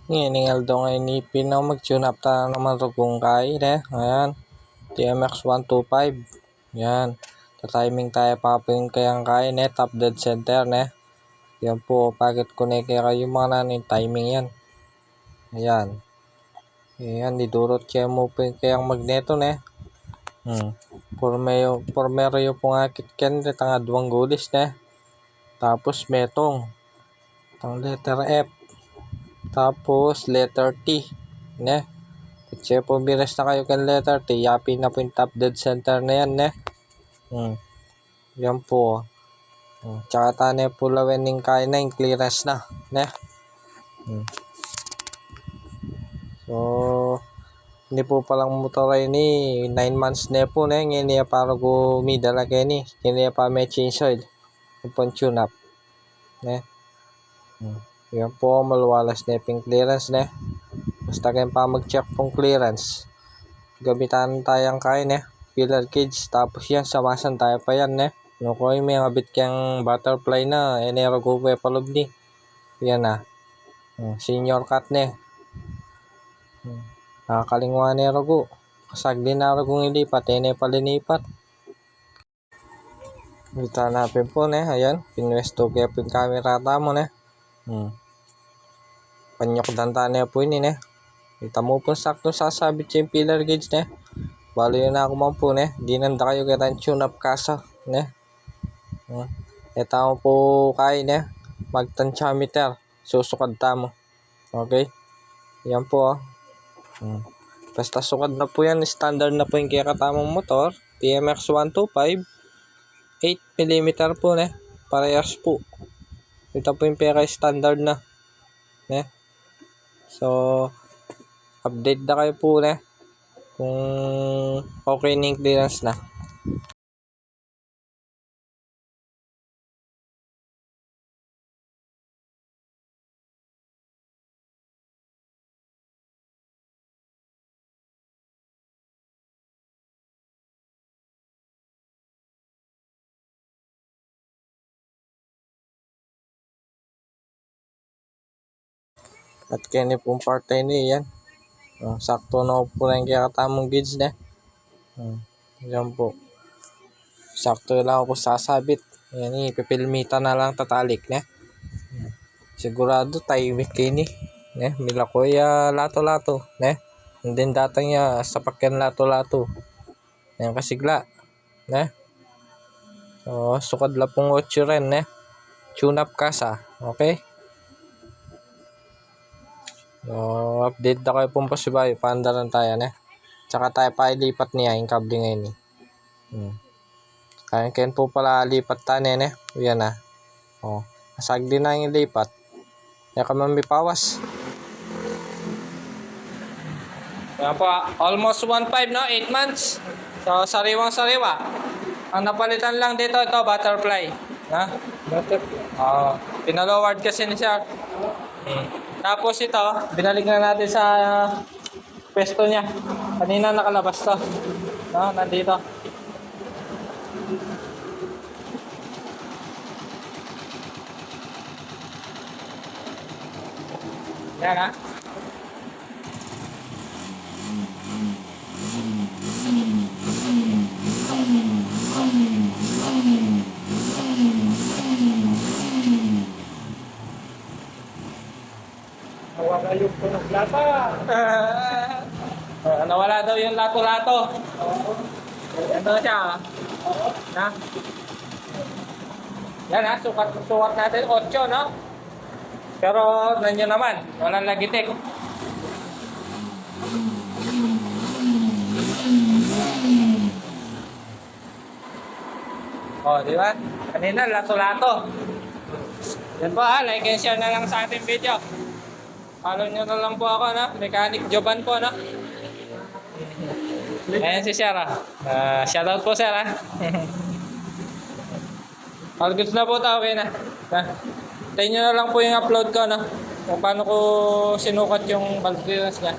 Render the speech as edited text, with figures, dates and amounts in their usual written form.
Ningal daw ngayon ipin na mag-tune up ta naman rugong kay ayan. TMX 125. Yan. Timing tayo paping kayang kay top dead center Yan po, bakit connect kayo mga nanin timing yan. Ayan. Ayan, didurot kayo mo po kayang magneto Pormero yung pong akit ken tanga duwang gulis Tapos metong. Tang letter F. Tapos letter T. Kasi po biras na kayo kan letter T, yapi na po yung top dead center na yan Yan po. Tsaka tanay po lawening kaya na yung clearance na. So, hindi po palang motor ay ni 9 months na po ngayon niya para gumidala kayo ni. Kaya pa may change oil. Upon tune up. Yan po, maluwalas na yung clearance Basta kayo pa mag-check pong clearance. Gamitan tayong kaya pillar cage. Tapos yan, samasan tayo pa yan ko yung may ngabit kang butterfly na enero go pa palob ni. Yan senior cut nakakalingwa ni Rogo. Kasag din na Rogong ilipat. Palinipat. Kita natin po ayan. Pinwesto kaya po yung camera tamo Panyok danta po yun Kita mo po sakto sasabit yung pillar gauge Balo yun ako man po Di nanda kayo kita tune up kasa Ito mo po kaya magtansyometer. Susukad tamo. Okay. Yan po Basta sukad na po yan. Standard na po yung kaya katamang motor. TMX 125. 8mm po Parehas po. Ito po yung pera standard na. So, update na kayo po kung okay na yung clearance na. At kaya pong part tayo yan. Sakto na po rin kaya katamang gauge yan po. Sakto lang ako sasabit. Yan pipilmita na lang tatalik Sigurado timing kini. Mila ko lato-lato And then datang ya sapakyan lato-lato. Yan kasigla. So, sukad la pong 8 rin Tune up kasa. Okay? So, update na kayo pong pasibayo. Paandaran tayo Tsaka tayo pa ilipat niya yung kable ngayon Kaya po pala lipat tayo Yan Asag din na yung lipat. Kaya ka may pawas. Yan po almost 1.5 8 months. So, sariwang-sariwa. Ang napalitan lang dito, ito, butterfly. Pinaloward kasi ni siya. Tapos ito, binalik na natin sa pwesto niya. Kanina nakalabas to. Nandito. Yan Nawala yung punog lata. Nawala daw yung lato-lato. Ano siya? Yan sukat natin 8 Pero nanyo naman, walang lagitik. Di ba? Kanina lato-lato. Yan po like and share na lang sa ating video. Follow nyo na lang po ako Mechanic Joban po Ayan si Sir shoutout po Sir All goods na po okay na tayo nyo na lang po yung upload ko kung paano ko sinukat yung valve clearance niya